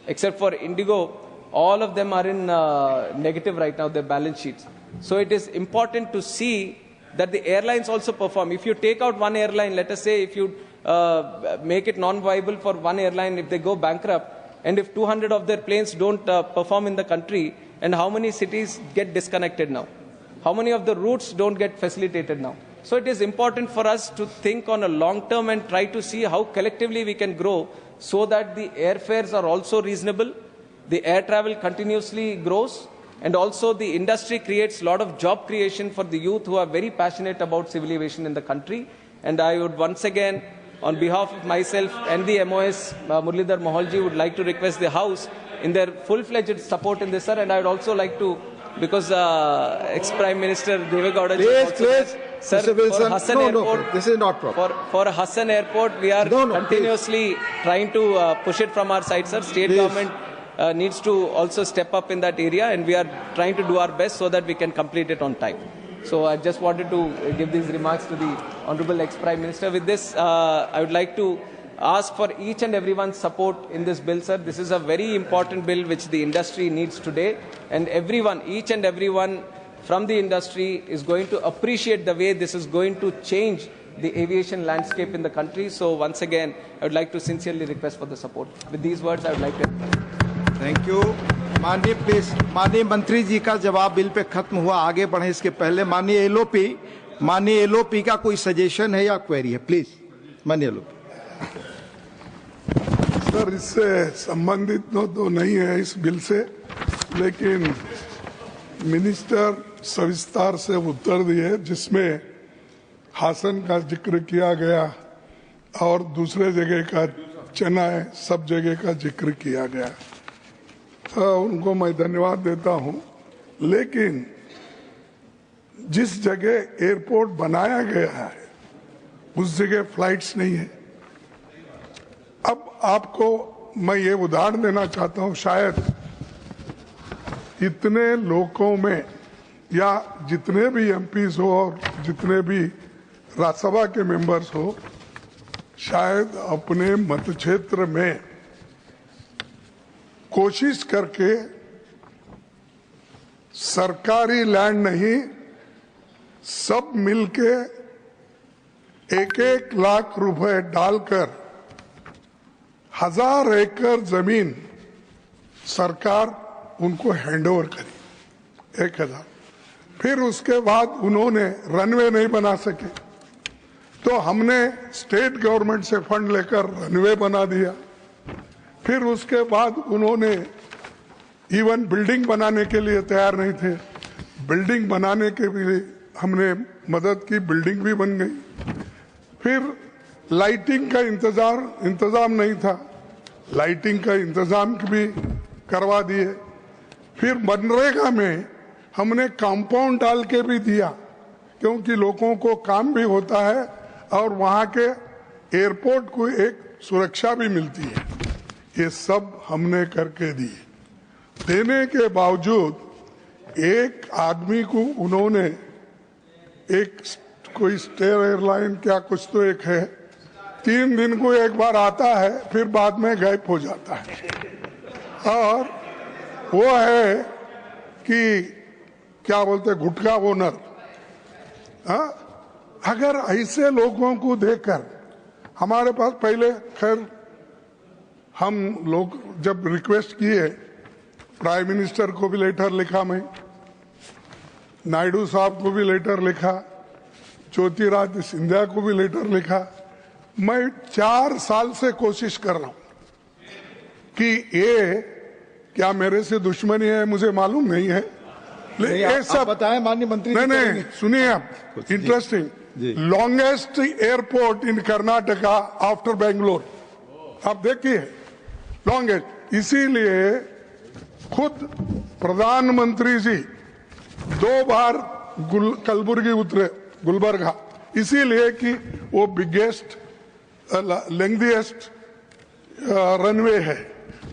except for Indigo, all of them are in negative right now, their balance sheets. So it is important to see that the airlines also perform. If you take out one airline, let us say if you make it non-viable for one airline, if they go bankrupt, and if 200 of their planes don't perform in the country, and how many cities get disconnected now? How many of the routes don't get facilitated now? So it is important for us to think on a long term and try to see how collectively we can grow so that the airfares are also reasonable, the air travel continuously grows, and also the industry creates a lot of job creation for the youth who are very passionate about civil aviation in the country. And I would once again, on behalf of myself and the MOS, Muralidhar Mohalji, would like to request the House in their full-fledged support in this, sir. And I would also like to, because ex-Prime Minister Deve Gowda... Please. Sir, Mr. Wilson, for Hassan Airport, this is not proper. For Hassan Airport, we are continuously trying to push it from our side, sir. State government needs to also step up in that area, and we are trying to do our best so that we can complete it on time. So I just wanted to give these remarks to the Honorable ex-Prime Minister. With this, I would like to ask for each and everyone's support in this bill, sir. This is a very important bill which the industry needs today, and everyone, each and everyone from the industry is going to appreciate the way this is going to change the aviation landscape in the country. So once again, I would like to sincerely request for the support. With these words, I would like to... thank you. माननीय please, माननीय मंत्री जी का जवाब bill pay खत्म हुआ, आगे बढ़े। इसके पहले माननीय एलओपी का कोई सजेशन है या क्वेरी है? प्लीज माननीय एलओपी। सर, इससे संबंधित तो नहीं है इस बिल से, लेकिन मिनिस्टर सविस्तार से उत्तर दिए जिसमें हासन का जिक्र किया गया और दूसरे जगह का चेन्नई सब जगह का जिक्र किया गया। उनको मैं धन्यवाद देता हूं, लेकिन जिस जगह एयरपोर्ट बनाया गया है उस जगह फ्लाइट्स नहीं है। अब आपको मैं ये उदाहरण देना चाहता हूं, शायद इतने लोगों में या जितने भी एमपीज हो और जितने भी राज्यसभा के मेंबर्स हो, शायद अपने मत क्षेत्र में कोशिश करके सरकारी लैंड नहीं, सब मिलके 1-1 लाख रुपए डालकर 1000 एकड़ जमीन सरकार उनको हैंडओवर करी, 1000। फिर उसके बाद उन्होंने रनवे नहीं बना सके, तो हमने स्टेट गवर्नमेंट से फंड लेकर रनवे बना दिया। फिर उसके बाद उन्होंने इवन बिल्डिंग बनाने के लिए तैयार नहीं थे, बिल्डिंग बनाने के लिए हमने मदद की, बिल्डिंग भी बन गई। फिर लाइटिंग का इंतजाम नहीं था, लाइटिंग का इंतजाम भी करवा दिए। फिर मनरेगा में हमने कंपाउंड डाल के भी दिया, क्योंकि लोगों को काम भी होता है और वहाँ के एयरपोर्ट को एक सुरक्षा भी मिलती है। ये सब हमने करके दिए। देने के बावजूद एक आदमी को उन्होंने एक कोई स्टेयर एयरलाइन क्या कुछ तो एक है, 3 दिन को एक बार आता है, फिर बाद में गायब हो जाता है। और वो है कि क्या बोलते गुटखा ओनर। अगर ऐसे लोगों को देखकर हमारे पास पहले, खैर हम लोग जब रिक्वेस्ट किए, प्राइम मिनिस्टर को भी लेटर लिखा, मैं नायडू साहब को भी लेटर लिखा, ज्योतिरादित्य सिंधिया को भी लेटर लिखा। मैं 4 साल से कोशिश कर रहा हूं कि ये क्या मेरे से दुश्मनी है, मुझे मालूम नहीं है, लेकिन ये सब बताएं माननीय मंत्री। नहीं, सुनिए आप, इंटरेस्टिंग, लॉन्गेस्ट एयरपोर्ट इन कर्नाटका आफ्टर बेंगलोर, आप देखिए, लॉन्गेस्ट। इसीलिए खुद प्रधानमंत्री जी 2 बार कलबुर्गी उतरे, गुलबर्गा, इसीलिए कि वो बिगेस्ट लेंथीएस्ट रनवे है।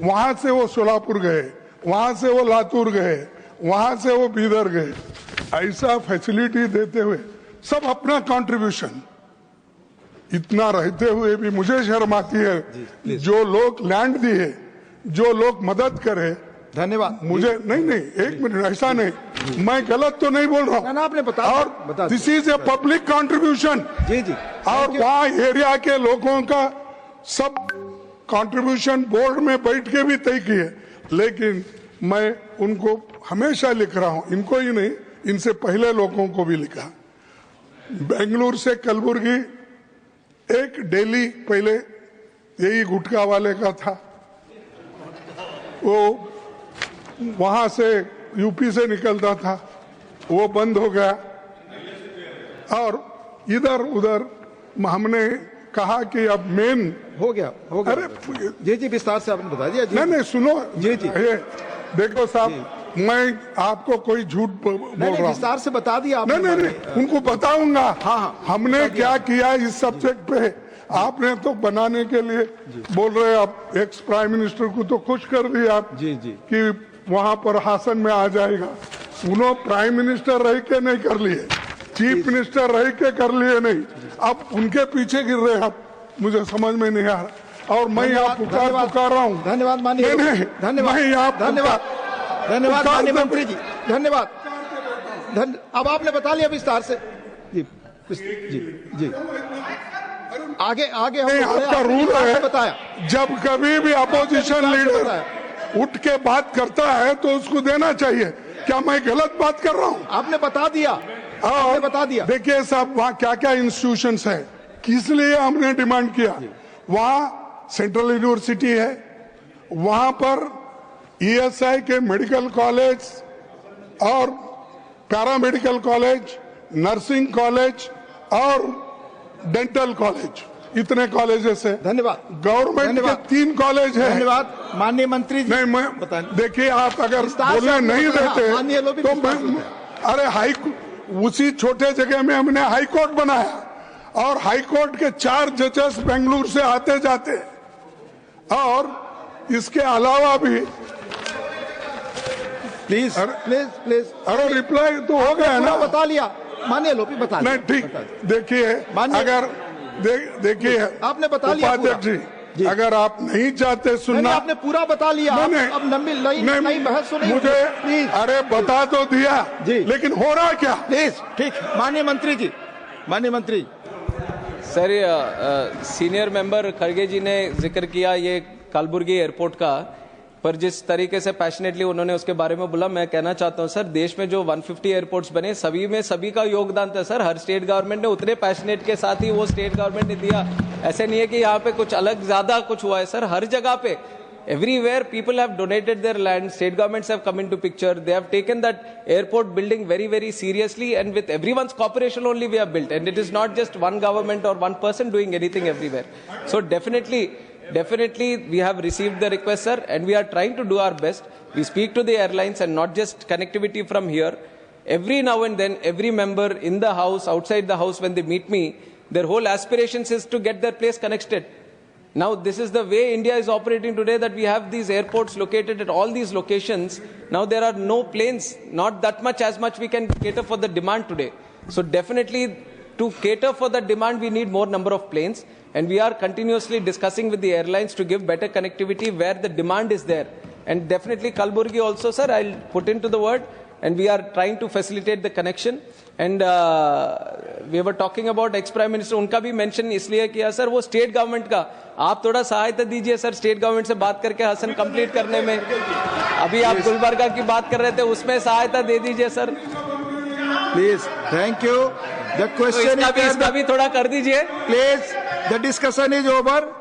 वहां से वो सोलापुर गए, वहां से वो लातूर गए, वहां से वो बीदर गए। ऐसा फैसिलिटी देते हुए सब अपना कंट्रीब्यूशन, इतना रहते हुए भी मुझे शर्म आती है। जो लोग लैंड दिए, जो लोग मदद करे, धन्यवाद। मुझे नहीं नहीं, एक मिनट, ऐसा नहीं, मैं गलत तो नहीं बोल रहा हूँ। ना आपने बता और this is a public contribution. जी जी। और वहाँ एरिया के लोगों का सब कंट्रीब्यूशन बोर्ड में बैठ के भी तय किए, लेकिन मैं उनको हमेशा लिख रहा हूँ, इनको ही नहीं, इनसे पहले लोगों को भी लिखा। बेंगलुरु से कलबुर्गी एक डेली पहले यही गुटखा वाले का था, वो वहां से यूपी से निकलता था, वो बंद हो गया। और इधर उधर हमने कहा कि अब मेन हो गया। अरे जी जी, विस्तार से आपने बता दिया। जी नहीं नहीं, सुनो जी जी। ये देखो साहब, मैं आपको कोई झूठ बोल रहा हूँ, विस्तार से बता दिया आपने। नहीं नहीं नहीं, उनको बताऊंगा। हाँ, हमने क्या किया इस सब्जेक्ट पे। आपने तो बनाने के लिए बोल रहे, आप एक्स प्राइम मिनिस्टर को तो खुश कर दिया आप जी जी कि वहां पर हासन में आ जाएगा। उन्होंने प्राइम मिनिस्टर रह के नहीं कर लिए, चीफ मिनिस्टर रह के कर लिए नहीं, अब उनके पीछे गिर रहे आप, मुझे समझ में नहीं आ रहा। और मैं यहाँ पुकार रहा हूँ। धन्यवाद माननीय। धन्यवाद। मैं यहाँ धन्यवाद माननीय मंत्री जी, धन्यवाद। अब आपने बता लिया विस्तार से। जी जी जी, आगे आगे आपका रूल है, बताया। जब कभी भी अपोजिशन लीडर उठ के बात करता है तो उसको देना चाहिए। क्या मैं गलत बात कर रहा हूँ? आपने बता दिया, आपने बता दिया। देखिए साहब, वहाँ क्या क्या इंस्टीट्यूशंस है, किस लिए हमने डिमांड किया। वहाँ सेंट्रल यूनिवर्सिटी है, वहाँ पर ईएसआई के मेडिकल कॉलेज और पैरामेडिकल कॉलेज, नर्सिंग कॉलेज और डेंटल कॉलेज, इतने कॉलेजेस है। धन्यवाद। गवर्नमेंट के 3 कॉलेज है। धन्यवाद माननीय मंत्री जी। नहीं, मैं देखिए, आप अगर बोलने नहीं देते तो मैं, अरे हाई, उसी छोटे जगह में हमने हाई कोर्ट बनाया और हाई कोर्ट के 4 जजेस बेंगलुरु से आते जाते, और इसके अलावा भी प्लीज प्लीज प्लीज। अरे रिप्लाई तो हो गया ना, बता लिया माननीय लोपी, बता नहीं ठीक। देखिए, अगर देखिए आपने बता लिया उपाध्यक्ष जी, अगर आप नहीं चाहते सुनना, आपने पूरा बता लिया। नहीं, अब नई बहस सुनिए मुझे, अरे बता तो दिया जी, लेकिन हो रहा क्या? प्लीज ठीक। माननीय मंत्री जी, माननीय मंत्री सर, सीनियर मेंबर खड़गे जी ने जिक्र किया ये कलबुर्गी एयरपोर्ट का, पर जिस तरीके से पैशनेटली उन्होंने उसके बारे में बोला, मैं कहना चाहता हूं सर, देश में जो 150 एयरपोर्ट्स बने, सभी में सभी का योगदान था सर। हर स्टेट गवर्नमेंट ने उतने पैशनेट के साथ ही वो स्टेट गवर्नमेंट ने दिया। ऐसे नहीं है कि यहाँ पे कुछ अलग ज्यादा कुछ हुआ है सर, हर जगह पे everywhere people have donated their land, state governments have come into picture, they have taken that airport building very very seriously, and with everyone's cooperation only we have built, and it is not just one government or one person doing anything everywhere. So definitely we have received the request sir, and we are trying to do our best. We speak to the airlines, and not just connectivity from here. Every now and then every member in the house, outside the house, when they meet me, their whole aspirations is to get their place connected. Now this is the way India is operating today, that we have these airports located at all these locations. Now there are no planes, not that much as much we can cater for the demand today. So definitely to cater for the demand we need more number of planes, and we are continuously discussing with the airlines to give better connectivity where the demand is there. And definitely Kalburgi also sir, I'll put into the word, and we are trying to facilitate the connection. And we were talking about ex prime minister, उनका भी mention इसलिए किया sir, वो state government का आप थोड़ा सहायता दीजिए सर, स्टेट गवर्नमेंट से बात करके हसन कंप्लीट करने में। अभी आप गुलबर्गा की बात कर रहे थे, उसमें सहायता दे दीजिए sir please. Thank you. The question इसका भी थोड़ा कर दीजिए please. The discussion is over.